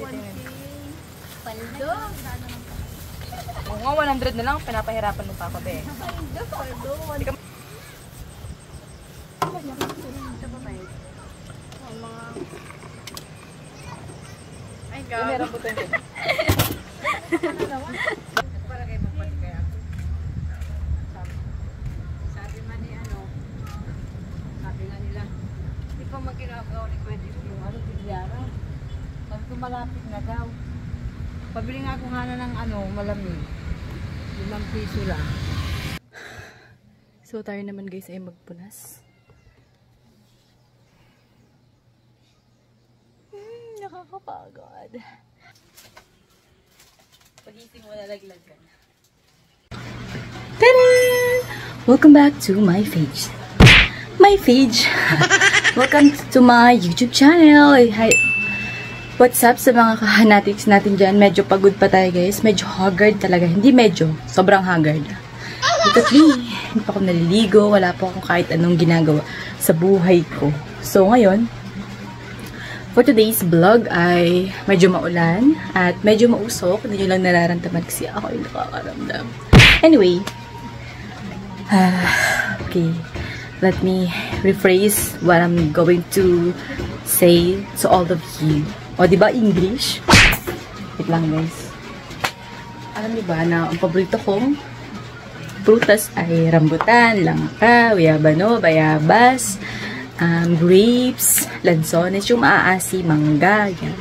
Paldo. Oo nga, 100 na lang. Pinapahirapan mo pa ako, be. Paldo. Ay, God. Meron po ito. Sabi man ni sabi nga nila, di pa magkinagaw ni pwede yung bilyara. Sabi ko malapit na daw. Pabili nga ako nga na ng malamig. 5 piso lang. So, tayo naman guys ay magpunas. Nakakapagod. Pagising mo nalaglag ka na. Tada! Welcome back to my page. Welcome to my YouTube channel. Hi. What's up sa mga kahanatics natin dyan? Medyo pagod pa tayo guys. Medyo haggard talaga. Hindi medyo. Sobrang haggard. Look at me. Hindi pa ako naliligo. Wala pa akong kahit anong ginagawa sa buhay ko. So ngayon, for today's vlog ay medyo maulan at medyo mausok. Hindi nyo lang nararamdaman kasi ako ay nakakaramdam. Anyway, okay. Let me rephrase what I'm going to say to all of you. O, diba English? Wait lang guys. Alam niyo ba na ang paborito kong prutas ay rambutan, langka, guyabano, bayabas, grapes, lansones, yung maaasi, mangga, yan.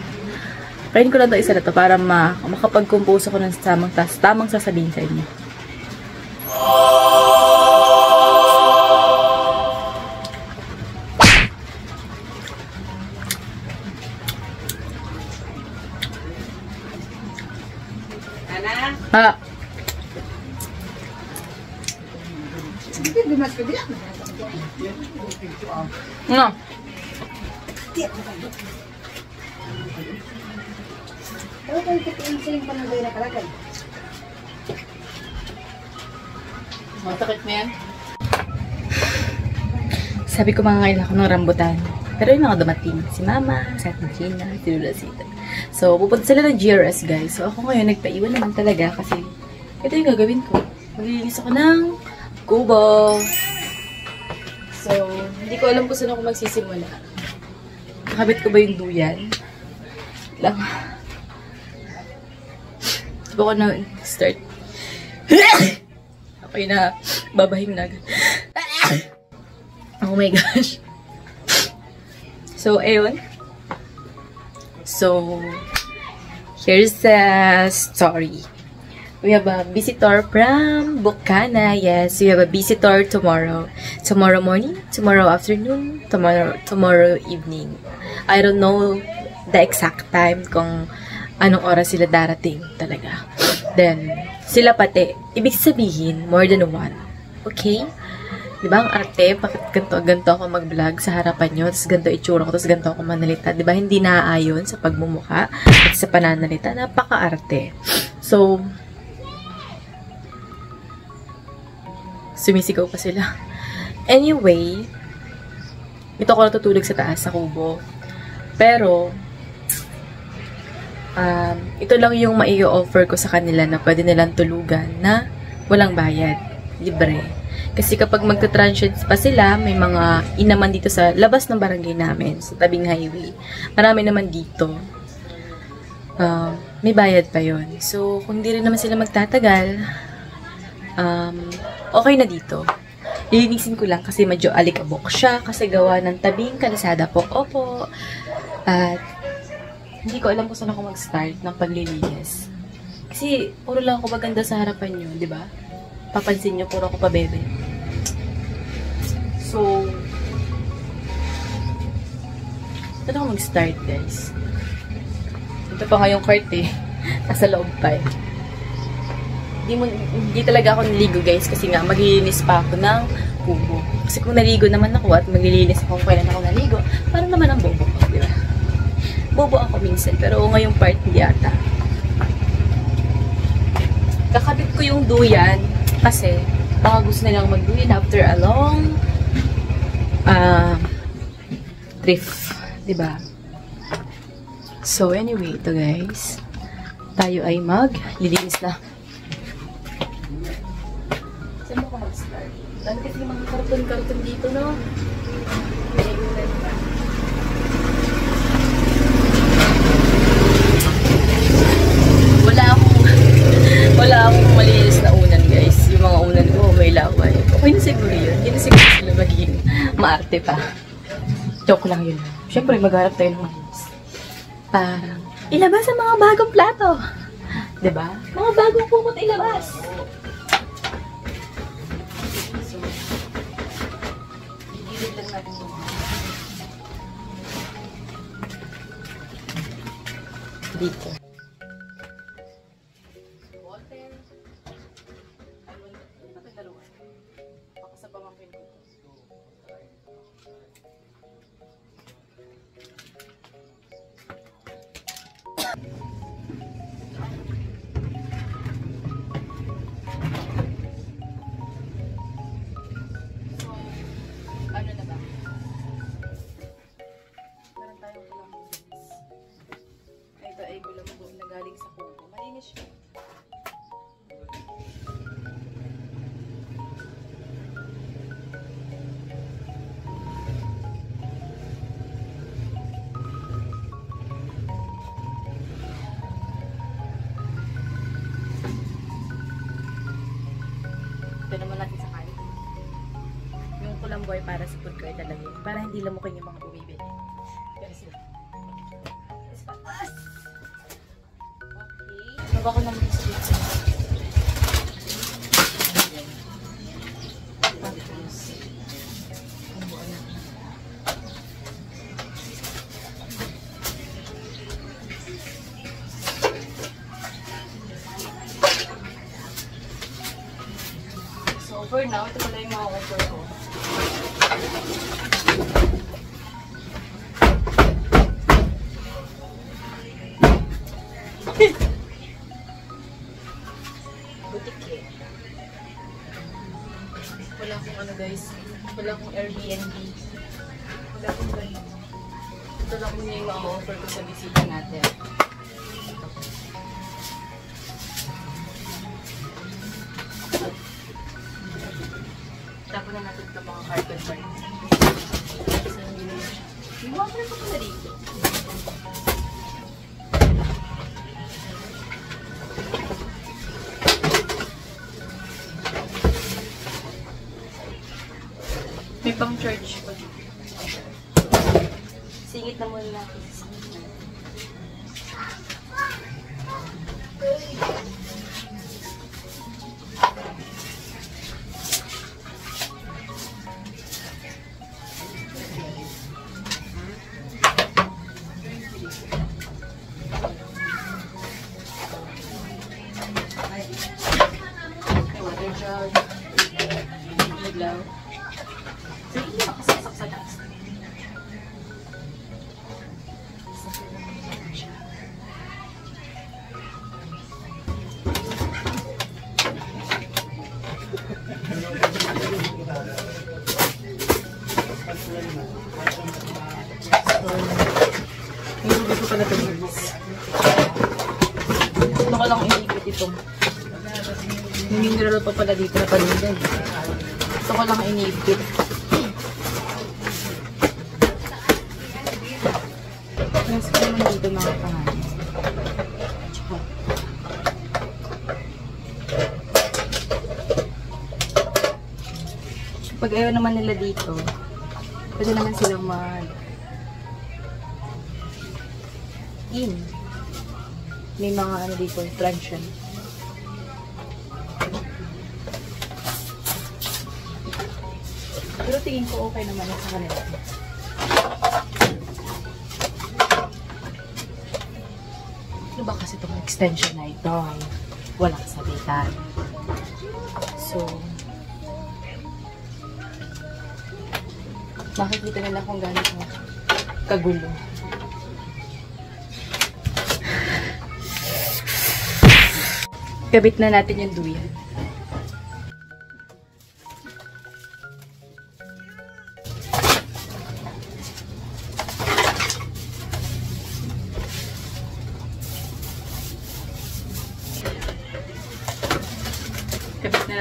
Try ko lang ito isa na to para makapag-compose ako ng tamang sasabihin sa inyo. Ha? No. Masakit na yan. Sabi ko mga ngayon ako ng rambutan. Pero yung mga dumating, si Mama, si Ate Gina, si Lulasita. So, pupunta sila ng GRS guys. So, ako ngayon nagpaiwan naman talaga kasi ito yung gagawin ko. Maglilinis ako ng kubo. So, hindi ko alam kung saan ako magsisimula. Nakabit ko ba yung duyan? Lang. Diba ko na start? Okay na, babahing na agad. Oh my gosh. So, ayun. So, here's the story. We have a visitor from Bukana. Yes, we have a visitor tomorrow. Tomorrow morning, tomorrow afternoon, tomorrow evening. I don't know the exact time kung anong oras sila darating talaga. Then, sila pati. Ibig sabihin, more than one. Okay? Diba ang arte, bakit ganito ako mag-vlog sa harapan nyo, tapos ganito itsura ko, tapos ganito ako manalita. Diba hindi naaayon sa pagmumukha at sa pananalita. Napaka-arte. So, sumisigaw pa sila. Anyway, ito ako natutulog sa taas sa kubo. Pero, ito lang yung mai-offer ko sa kanila na pwede nilang tulugan na walang bayad. Libre. Kasi kapag magta-transit pa sila, may mga inaman dito sa labas ng barangay namin, sa tabing highway. Marami naman dito. May bayad pa yon. So, kung hindi rin naman sila magtatagal, okay na dito. Lilinisin ko lang kasi medyo alikabok siya kasi gawa ng tabing kalsada po. Opo. At hindi ko alam kung saan ako mag-start ng paglilinis. Kasi puro lang ako maganda sa harapan nyo, di ba? Papansin nyo, puro ako pabebe. So, saan ako mag-start, guys? Ito pa nga yung cart eh. Nasa loob pa eh. Hindi talaga ako naligo, guys, kasi nga maglilinis pa ako ng kubo. Kasi kung naligo naman ako at maglilinis ako kung kailan ako naligo, parang naman ang bobo ko, di ba? Bobo ako minsan, pero ngayong part hindi ata. Kakabit ko yung duyan kasi baka gusto nilang magduyan after a long thrift, di ba? So anyway, ito guys. Tayo ay maglilinis na. Saan mo ka mag-start? Dahil kasi mga karton-karton dito, no? Wala akong malinis na unan, guys. Yung mga unan ko, may laway. Okay na siguro yun. Hindi na siguro sila magiging maarte pa. Joke lang yun. Siyempre, magharap tayo ng malinis. Parang, ilabas ang mga bagong plato. Diba? Mga bagong kumot ilabas. So, gilid lang natin ito. Dito. Water. Ano ba ito dalawa? Baka sa pamangkin ko. Ano na ba? Meron tayong kulambutis. Ito ay kulambu na galing sa kubo. Malinis siya. Ito naman natin sa kain. Yung kulamboy para sa food cart talaga yun. Para hindi lamukin yung mga bumibili. Pero sila. Okay. Baba ko naman sa dito. Tapos, ang buwan na. So, for now, ito pala yung mga offer ko. Boutique eh. Wala akong ano guys. Wala akong Airbnb. Wala akong ganun. Ito lang muna yung mga offer ko sa bisita natin. Tapos na natin ito mga carpet bar. Yung water ko pala dito. May pang church pa dito. Singit na muna natin. Water jug. Ilaw. So, hindi makasaksak sa taas. Hindi ko pala ito guys. Ano ko lang inikot ito. May mineral pa pala dito na panunan. Ito ko lang inikot. Mas ko naman dito mga pangalan. Tsaka. Pag ayaw naman nila dito, pwede naman silang in. May mga ano dito, truncheon. Pero tingin ko okay naman sa kanila. Ano ba kasi itong extension na ito? Walang sabitan. So, makikita nila kung gano'n kagulo. Kabit na natin yung duyan.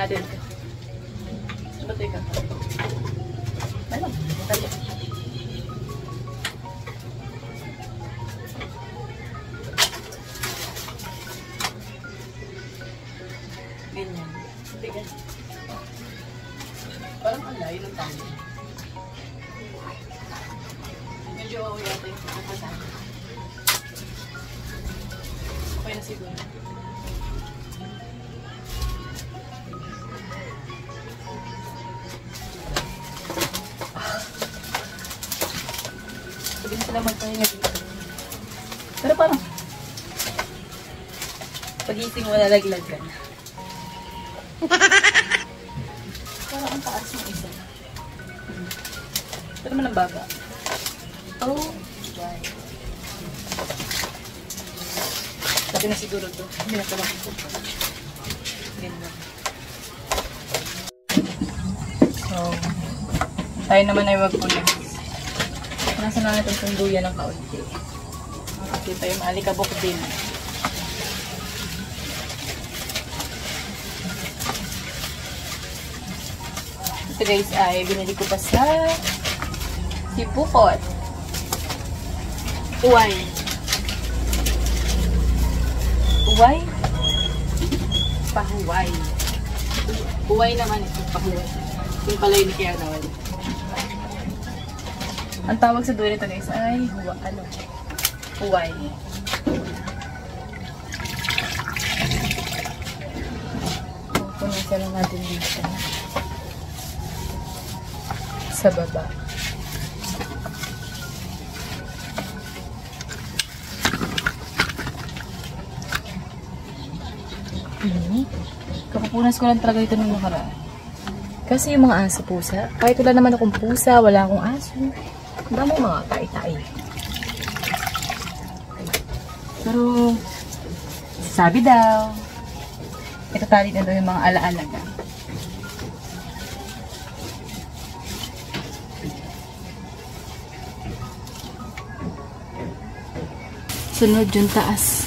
natin ito. Ba't ito? Ano? Tali. Ganyan. Ganyan. Parang ang layo ng tali. Medyo yata yung pagkakasama. Okay na siguro. Pwede na sila magpahinga dito. Pero parang pag-ising mo nalaglag ka na. Parang ang taas ng isa. Ito naman ang baba. Oh, right. Pwede na siguro ito. Hindi na pala ito. Ganda. So, tayo naman ay magpunas. Nasa na natin itong duya ng kaunti. Kasi tayo maalikabok din. Ito guys ay binili ko pa sa Sibukot. Uway. Uway? Pahuway. Uway naman ito, pahuway. Yung pala yun ni Kaya Nawal. Ang tawag sa dulo nito guys ay huway. Pupunasan lang natin dito. Sa baba. Kapupunas ko lang talaga ito nung nakaraan. Kasi yung mga aso pusa, kahit wala naman akong pusa, wala akong aso. Ang dami mga tai-tai. Pero, sabi daw, ito tali na daw yung mga ala-alaga. Sunod yung taas.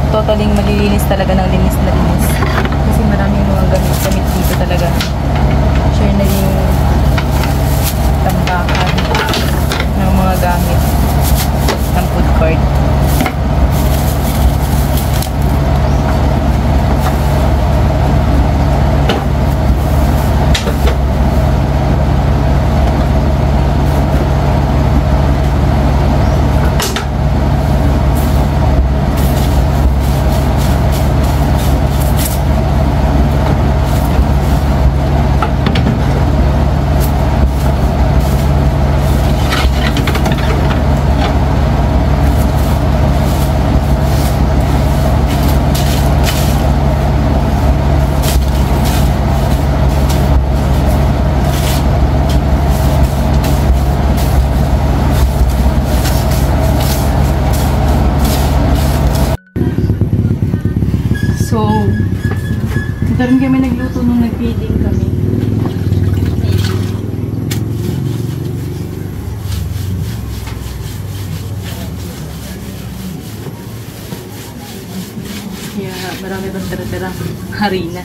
Totaling malilinis talaga ng linis na linis. Kasi maraming mga gamit dito talaga. Share na yung tambakan ng mga gamit ng food court. Dito rin kami nagluto nung nag-feeding kami. Kaya marami bang tira-tira harina.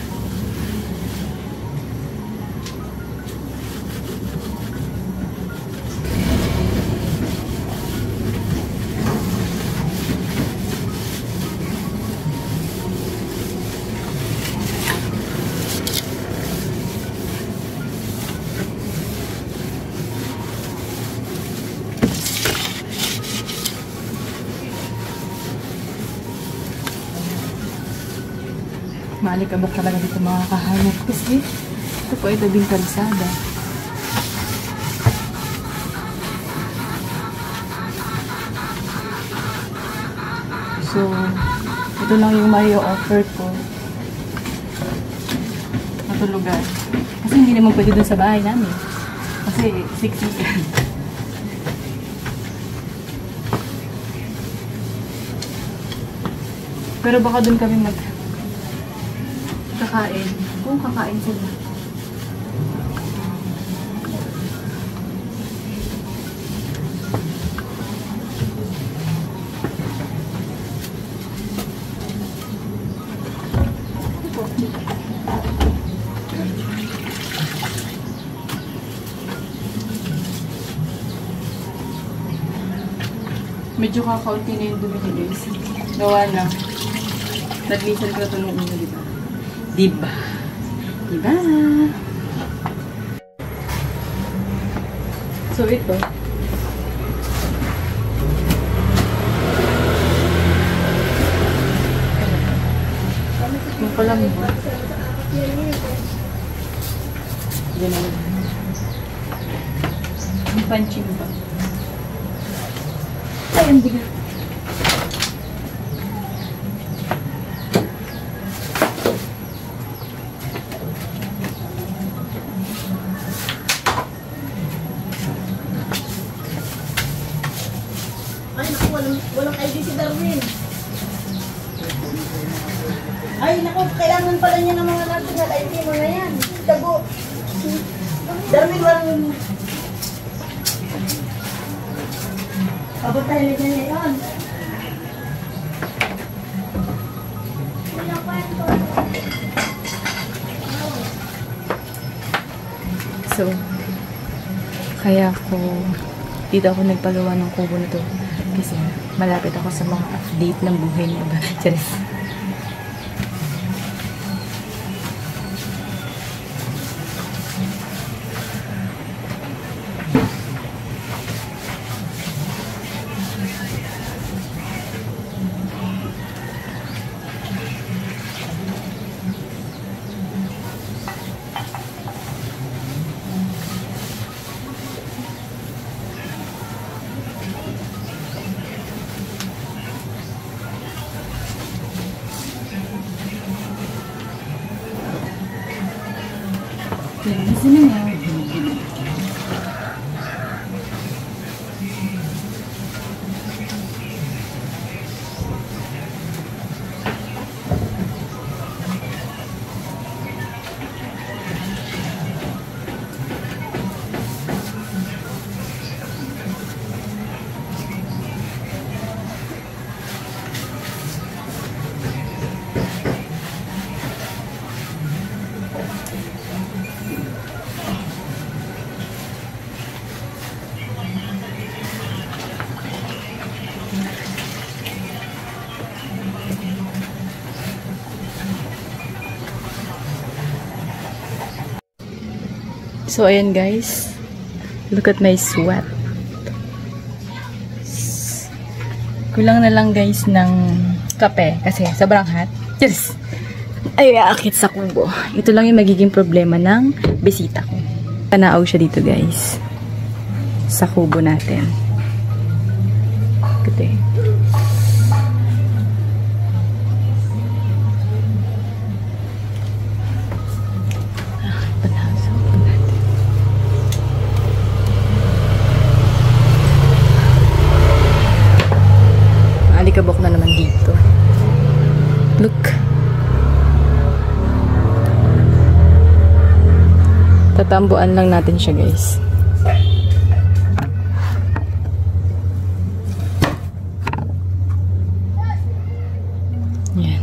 Maalikabok talaga dito mga kahanap kasi ito po ay tabing kalsada. So, ito lang yung may offer ko. Ito lugar. Kasi hindi naman pwede dun sa bahay namin. Kasi siksikan. Pero baka dun kami kakain. Kung kakain sila. Medyo kakaunti na yung dumi niya guys. Gawa na. Naglisan ko na ito nung una, diba? Diba? Diba? So, ito. Yung pala mo ba? Ganun. Yung punching ba? Ay, ang bigat. Ay, naku, walang ID si Darwin. Ay, naku, kailangan pala niya ng mga national ID mo na yan. Tago. Darwin, walang... Pabot tayo na niya yun. So, kaya dito ako nagpagawa ng kubo na to. Kasi malapit ako sa mga update ng buhay niya ba? Charis. Sino nga? So, ayan guys. Look at my sweat. Kulang na lang guys ng kape. Kasi sobrang hot. Yes! Ay, aakit sa kubo. Ito lang yung magiging problema ng bisita ko. Panaaw siya dito guys. Sa kubo natin. Kate. Alikabok na naman dito. Look. Tatambuan lang natin siya, guys. Yan.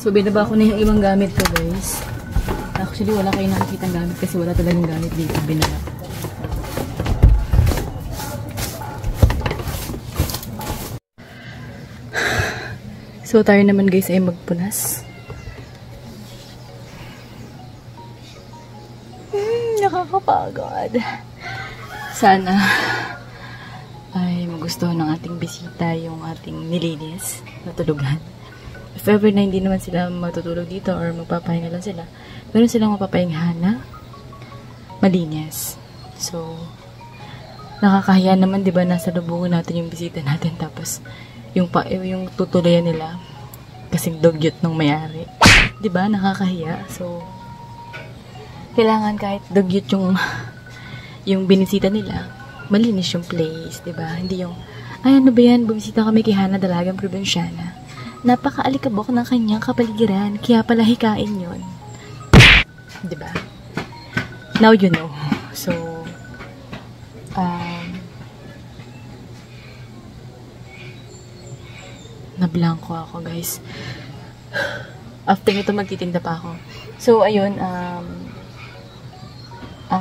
So, binaba ko na yung ibang gamit ko, guys. Actually, wala kayo nakikita gamit kasi wala talagang gamit dito. Binaba. So, tayo naman, guys, ay magpunas. Nakakapagod. Sana ay magustuhan ng ating bisita yung ating nilinis na tulugan. If ever na hindi naman sila matutulog dito or magpapahinga lang sila, meron silang mapapahingahan na malinis. So, nakakahiya naman, di ba, nasa lubungan natin yung bisita natin, tapos yung tutulayan nila kasing dugyot ng may-ari. Di ba, nakakahiya. So, kailangan kahit dugyot yung binisita nila, malinis yung place, di ba? Hindi yung, ay, ano ba yan, bumisita kami kay Hana, dalagang probinsyana. Napaka-alikabok ng kanyang kapaligiran, kaya pala hikain yun. Diba? Now you know. So, nablangko ako, guys. After nito, magtitinda pa ako. So, ayun, ang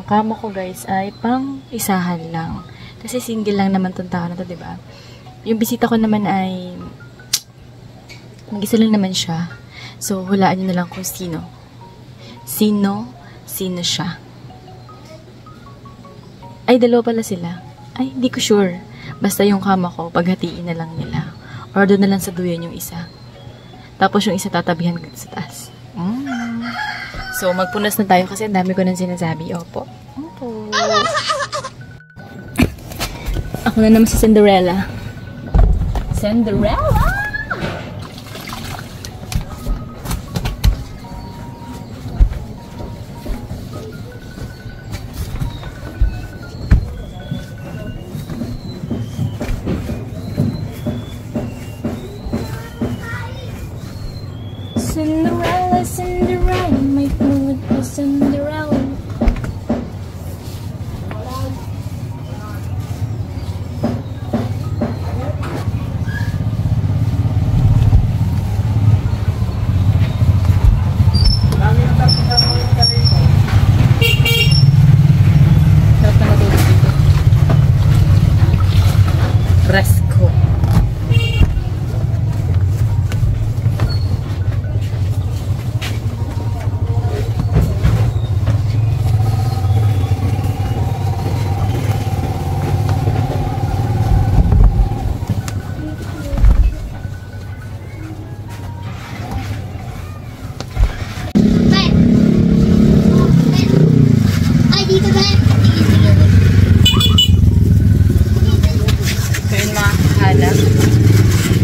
kama ko, guys, ay pang isahan lang. Kasi single lang naman tong tao na to, diba? Yung bisita ko naman ay mag-isa lang naman siya. So, hulaan nyo na lang kung sino. Sino siya. Ay, dalawa pala sila. Ay, di ko sure. Basta yung kama ko, paghatiin na lang nila. Or doon na lang sa duyan yung isa. Tapos yung isa tatabihan sa taas. So, magpunas na tayo kasi ang dami ko nang sinasabi. Opo. Ako na naman si Cinderella. Cinderella! Cinderella, Cinderella, my food is Cinderella. Sarap na matulog dito. Fresco.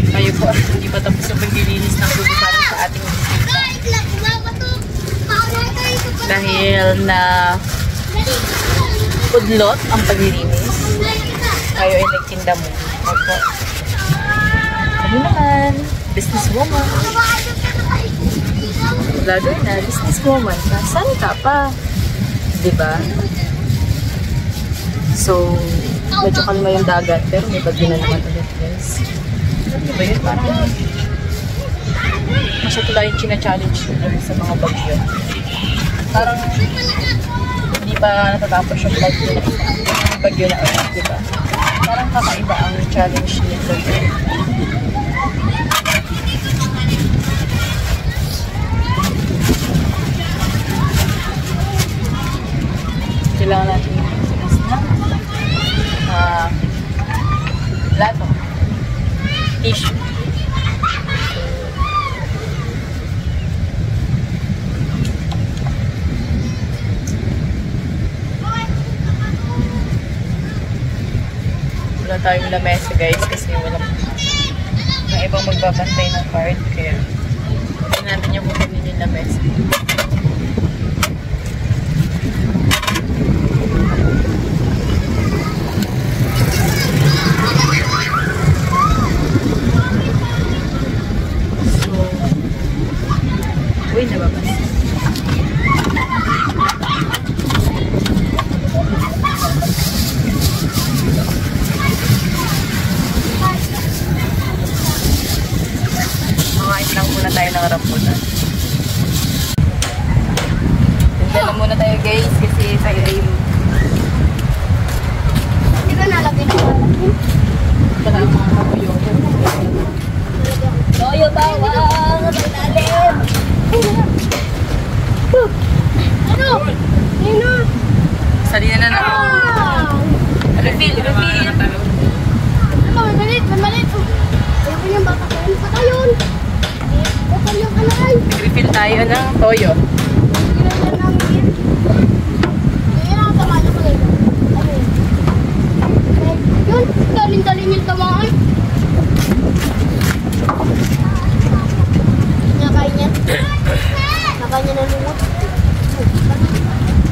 Kayo po, hindi pa tapos yung paglilinis ng tubig para sa ating bisita. Dahil na udlot ang paglilinis, kayo ay nagtinda mo. Opo. Ano naman? Businesswoman. Vlogger na, businesswoman. Nasaan ka pa? Diba? So, medyo kalma yung dagat, pero may bagyo na naman ulit, guys. Ano ba yun? Parang masyadula yung china-challenge sa mga bagyo. Parang hindi pa natatapos yung bagyo na isa. Bagyo na ulit, diba? Parang kakaiba ang challenge niya. kailangan natin yung sinas na plato, tissue. Wala tayong lamesa guys kasi walang ibang magbabantay ng card kaya hindi natin yung kukunin yung lamesa. Uy, nababas. Makain lang muna tayo ng rambutan. Tinda lang muna tayo guys kasi tayo ay Hindi ka nalagay na malaki. wala ang mga kabuyo. Toyo bawang! Paglalim! Ano? Nino? Salina na na. Refill, refill. Ano? Mamalit! Mamalit! Ayoko niyang baka kain pa tayo! Baka niyang kalay! Refill tayo ng toyo. Ginagawa namin. Yan ang tama na kulay. Ano yun? Yun! Dalin-dalin yung tamaan. Nakain niya. Nakain niya na lumot.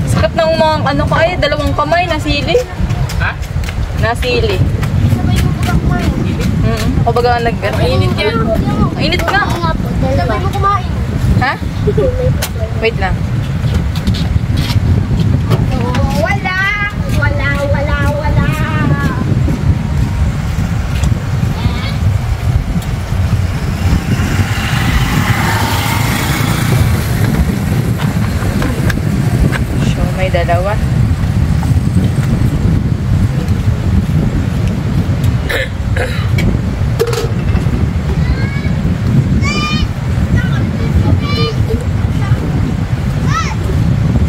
Sarap ng mga ano ko ay dalawang kamay nasili. Ha? Nasili. Sabay mo kumain. Ako baga nag mainit yan. Mainit nga. Sabay mo kumain. Ha? Wait lang. Wala! Wala! Wala! Wala! So may dalawa.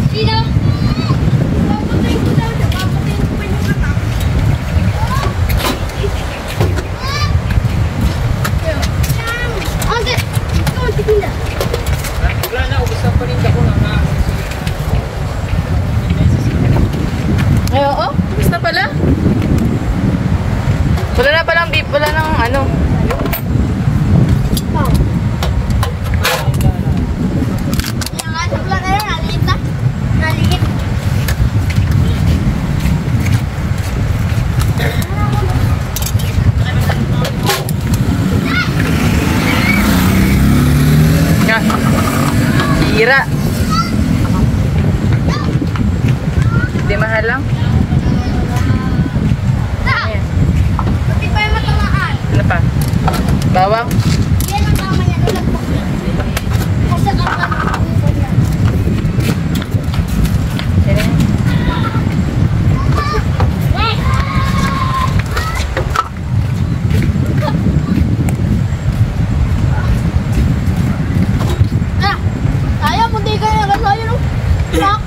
Sino? Papatayin ko daw siya. Papatayin ko pa yung mata. Ante! Ikaw ang titinda. Wala na, ubos pa rin ako na Ay, oo. Gusto na pala. Wala na palang beef. Wala nang ano. Ikaw. Yung nga sa vlog na yun, naliit na. Naliit. Nga. Hira. Hindi mahal lang. Ayan. Pati pa yung matamaan. Ano pa? Bawang. Yan ang tama niya. Nalagpak niya. Kasi ang tama niya. Yan. Ayaw mo di kayo nagasayo no? Pak!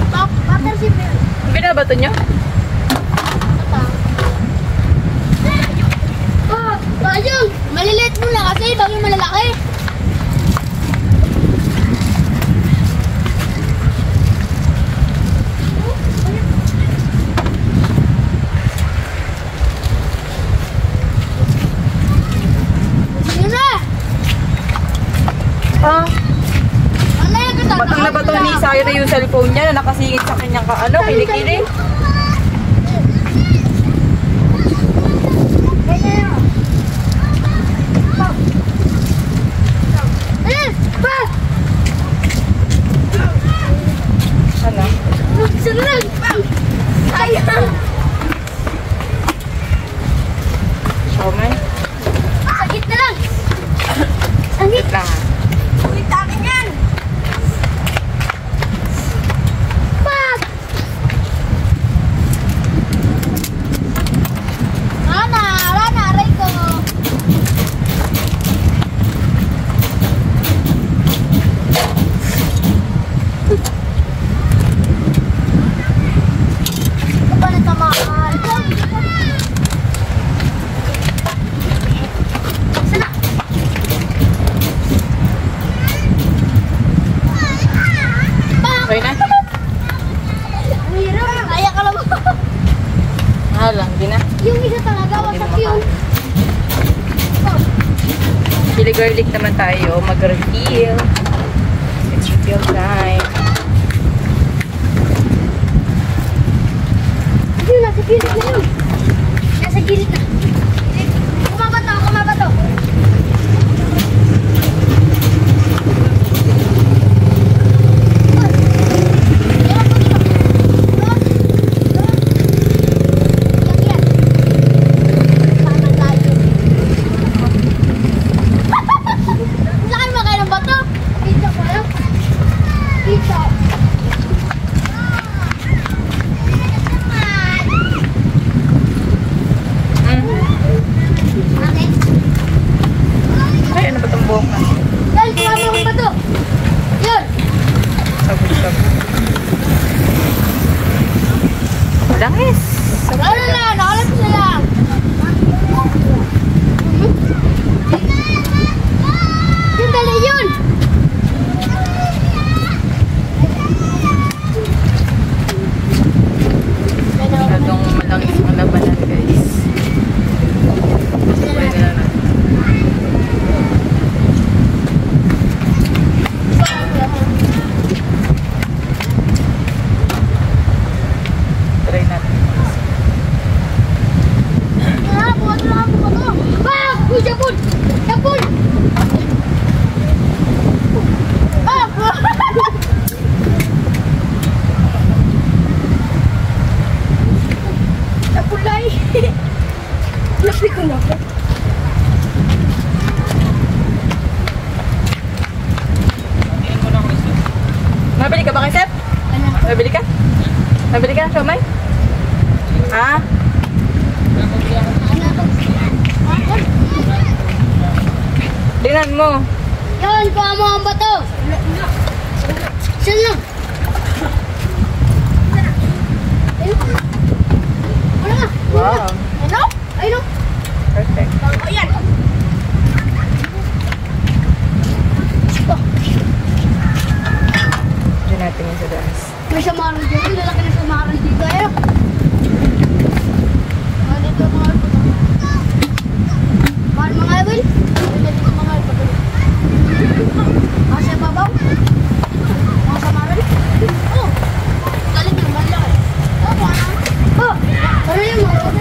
Pak! Butter si Bill. Ang binabato nyo? Patang. Pak! Sayang! Maliliit muna kasi bago malalaki. Yun na! Ah. Ano yung kita? Batang na bato ni Sayra yung cellphone niya na nakasingit sa kanyang kilikili. Ano? Siomay? Sakit na lang. Sakit. Wait lang ha. Sakit akin yan. Pak! Rana, aray ko. Mag-garlic naman tayo. Mag-refill. It's refill time. Yun, nasa gilid na yun. Nasa gilid na. Kumabato, kumabato. Saan ba kayo ng bato? Pizza ko lang. Pizza. Ay, ano ba itong buhok na? Yan, kumama akong bato. Yun. Sabog-sabog. Langis! Ano na, nakalat na lang. Yun, dali yun. Masyadong malangis ang labanan, guys. Sabay na lang. Try natin. Buhat na ako bato. Bang! Uy, Japon! Japon! Bang! Napulay. Lapi ko na. Tingin mo na ako isa. Mabili ka ba kay Seth? Ano? Mabili ka? Mabili ka? Siomay? Ha? Tingnan mo. Yun, kuha mo ang bato. Saan lang? Ayun. Ano nga? Wow. Ano? Ayun. Perfect. O, yan. Diyan natin yung sa dance. May samaran dito. Lalaki na samaran dito. Ayun. Dito mga bato. Mahal mga Ewan. Dito mga bato. Kasi babaw. Mga samaran. Oh. Galing na. Malaki. Oh. Ano yung mga bato?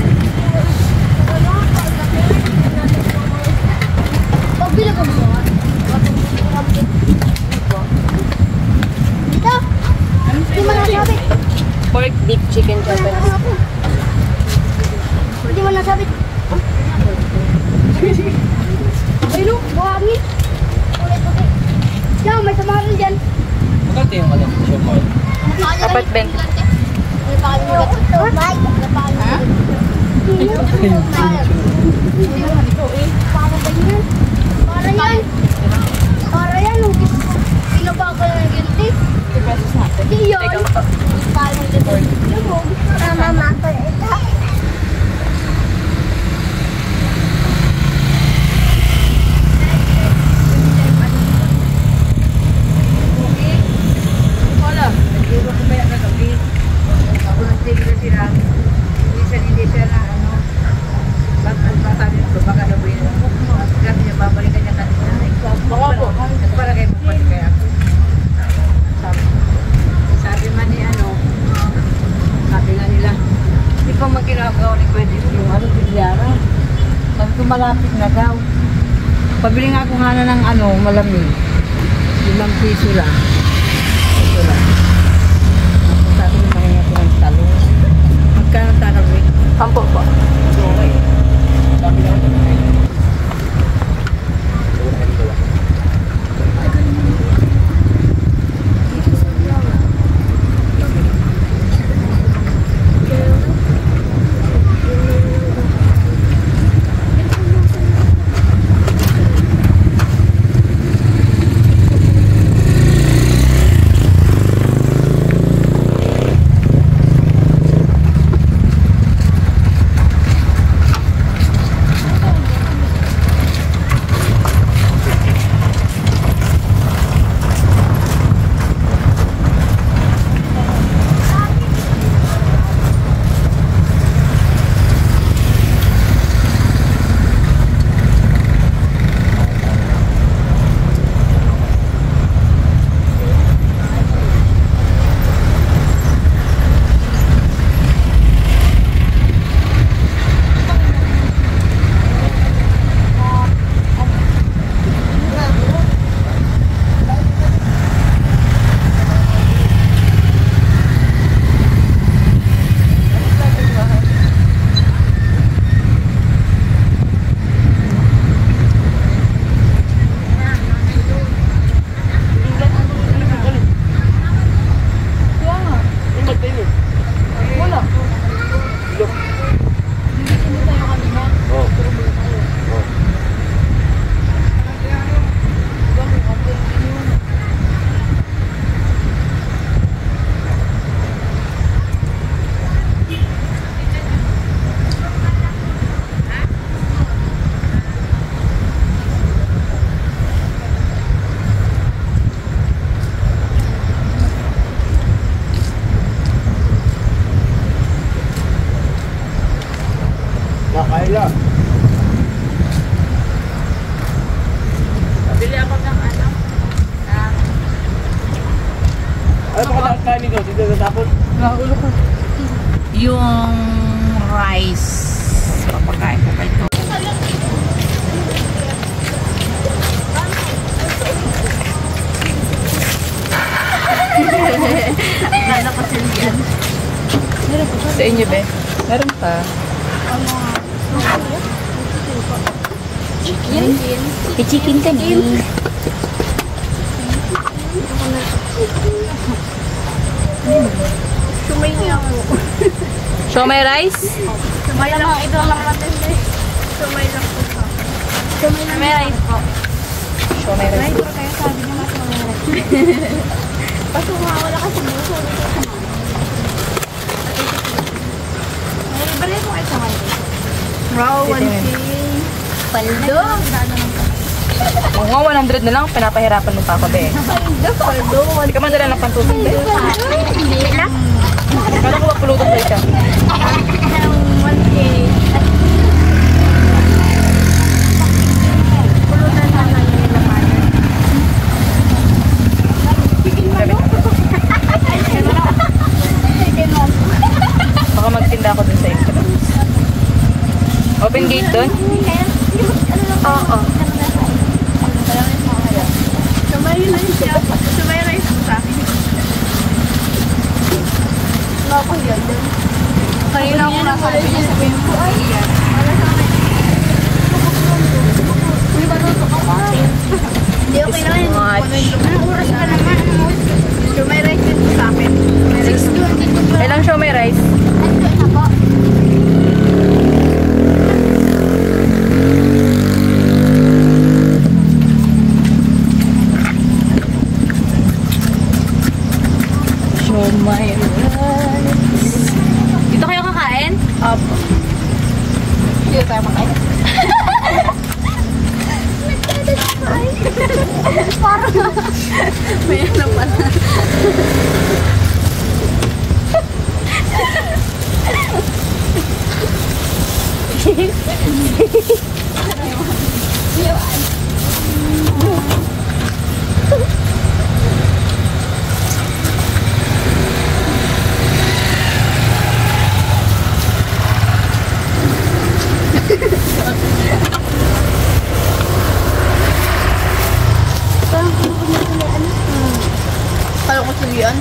Pagbila ko mo. Dito. Hindi mo nasabit. Pork beef chicken Japanese. Hindi mo nasabit. Ayun o, buhangin. Ulit-ulit. Diyan, may samaran dyan. Magkano yung malam siya mo? Apat 20. May pakalimulat. Ha? Para ba yan? Para yan. Para yan. Pinabagal ng ginti. 2 pesos natin. Hindi yun. Teka mo. Parang dito. Mama ko ito. Wala. Hindi ko kumaya na gabi. Ako nag-take na sila. Hindi siya na ano. Sabi ko, baka gawin na. Sabi niya, babalikan niya kanina. Baka po. Para kayo pupunta kaya ako. Sabi man ni ano, sabi nga nila, hindi pa magkinagawa ni Pwede yung ano, bilyara. Sabi ko, malapit na daw. Pabili nga ako nga na ng ano, malamig. 5 piso lang. Ito lang. Sabi ko, mahinga ko ng talong. Magkano talong? Sampo po. Okay. Sabi na ako. Ano pa ka kain dito? Dito natapon? Nakaulo ko. Yung rice. Papakain ko kayo. Lala ko sila yan. Sa inyo, be? Meron pa. Chicken. May chicken ka din. Sumay niya ako. Siomay rice? Sumay lang. Ito lang natin eh. Sumay lang po sa. Sumay rice po. Siomay rice. Rice po kayo sabi niya mas sumay rice. Paso nga wala kasi mo. Sorry ko sa mga. Balik mo kayo sa mga. Raw, 1K. Paldo. Oo nga, 100 na lang. Pinapahirapan mo pa ako, be. Paldo. Hindi ka man dala ng pantusok, be. Hindi lang. Kala ko mapulutong tayo siya. 1K. Pulutan na lang yung laman. Baka magtinda ako dun sa extra. Open gate dun? Oo. Sumay rice siya. Sumay rice po sa akin. Wala ko yan din. Kanina ako nasabi niya sabihin ko, ay, yan. Wala sa akin. Uy, baluto ka pa. Hindi, okay lang yun. Anong oras ka naman? Sumay rice din po sa akin. 6:20. Ilang siomay rice? Ito po. Siomay rice. Dito kayo kakain? Opo. Hindi tayo makain. Parang may ano pala. Kala ko tulian.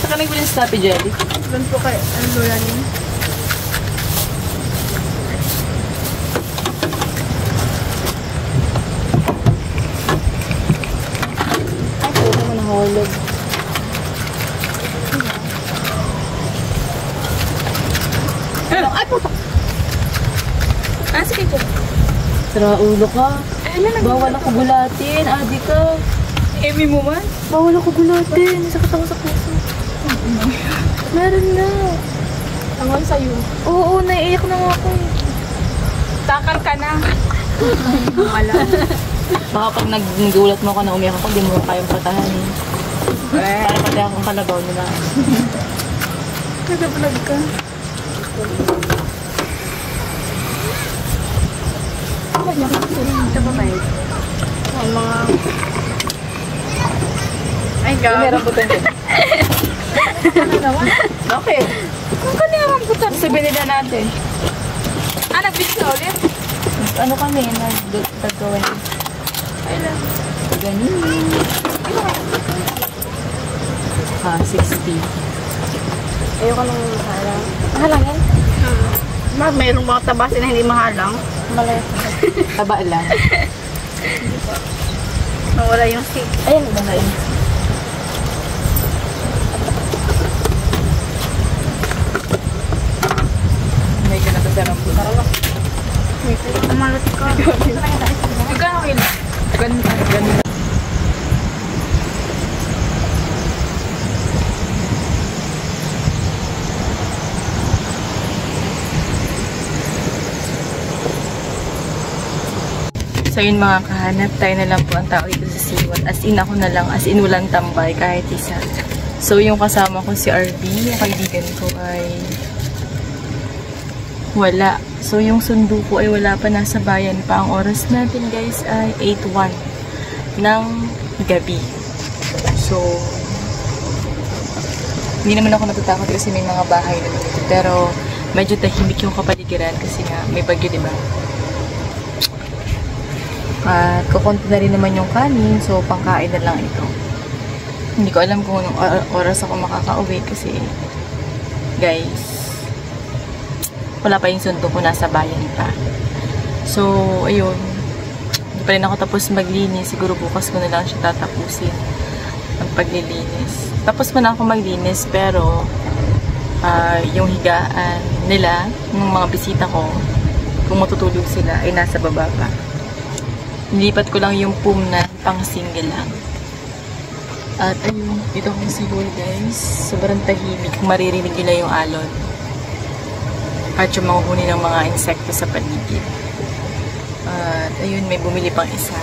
Saka nagbilin sa Happy Jelly. Doon po kay ang lola niya. Ay, pwede mo nahulog. Ay, puto. Ah, sige po. Tara, ulo ka. Bawal ako gulatin. Adi ka. Emi mo man? Bawal ako gulatin. Sakit ako sa puso. Meron na. Tangon sa'yo. Oo, naiiyak na nga ako. Takal ka na. Wala. Baka pag nagulat mo ako na umiyak ako, di mo kayang patahan eh. Kaya pati akong kalabaw nila. Nag-vlog ka. Ito ba ba? Ang mga... Ay, May gabi. rambutan din. Bakit? Kung kanina rambutan. Sabihin nila natin. Ah, nag-beach na ulit? Ano kami, nag-gawin. Ay lang. Ganun. Ah, 60. Ayoko nang mahalang. Mahalang yan? Mayroong mga tabasin na hindi mahalang. Malay. Taba lang. Nawala yung stick. Ayun, malay. May ganito sa rambutan. Amalot ka. Ikaw, okay lang. Ganun. So yun mga kahanap, tayo na lang po ang tao dito sa Siwat. As in ako na lang, as in walang tambay kahit isa. So yung kasama ko si RB, yung kaibigan ko ay wala. So yung sundo ko ay wala pa, nasa bayan pa. Ang oras natin guys ay 8:01. ng gabi. So, hindi naman ako natatakot kasi may mga bahay naman dito. Pero, medyo tahimik yung kapaligiran kasi nga may bagyo, diba? At kukunti na rin naman yung kanin. So, pangkain na lang ito. Hindi ko alam kung anong oras ako makaka-uwi kasi, guys, wala pa yung sundo ko, nasa bayan pa. So, ayun. Hindi pa rin ako tapos maglinis. Siguro bukas ko na lang siya tatapusin ang paglilinis. Tapos mo na ako maglinis, pero yung higaan nila, ng mga bisita ko, kung matutulog sila, ay nasa baba pa. Nilipat ko lang yung poom na pang single lang. At ayun, dito akong siguro guys. Sobrang tahimik. Maririnig nila yung alon. At yung mga huni ng mga insekto sa paligid. At ayun, may bumili pang isa.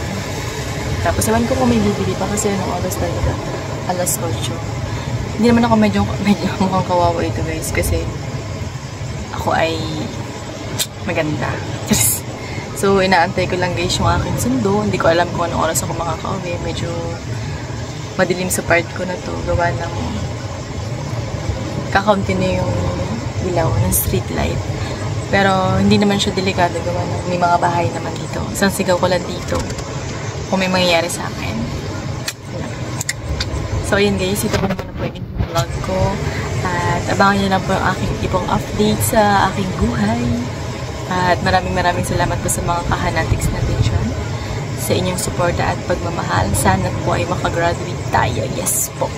Tapos ewan ko kung may bibili pa kasi anong oras talaga. Alas 8. Hindi naman ako medyo mukhang kawawa ito guys kasi ako ay maganda. So, inaantay ko lang guys yung aking sundo. Hindi ko alam kung anong oras ako makaka-uwi. Medyo madilim sa part ko na to. Gawa ng kakaunti na yung ilaw ng street light. Pero, hindi naman siya delikado. Gawa ng may mga bahay naman dito. Isang sigaw ko lang dito kung may mangyayari sa akin. So, ayun guys. Ito po naman po yung vlog ko. At abangan nyo lang po yung aking ibang update sa aking buhay. At maraming salamat po sa mga kahanatics natin dyan. Sa inyong suporta at pagmamahal. Sana po ay makagraduate tayo. Yes po.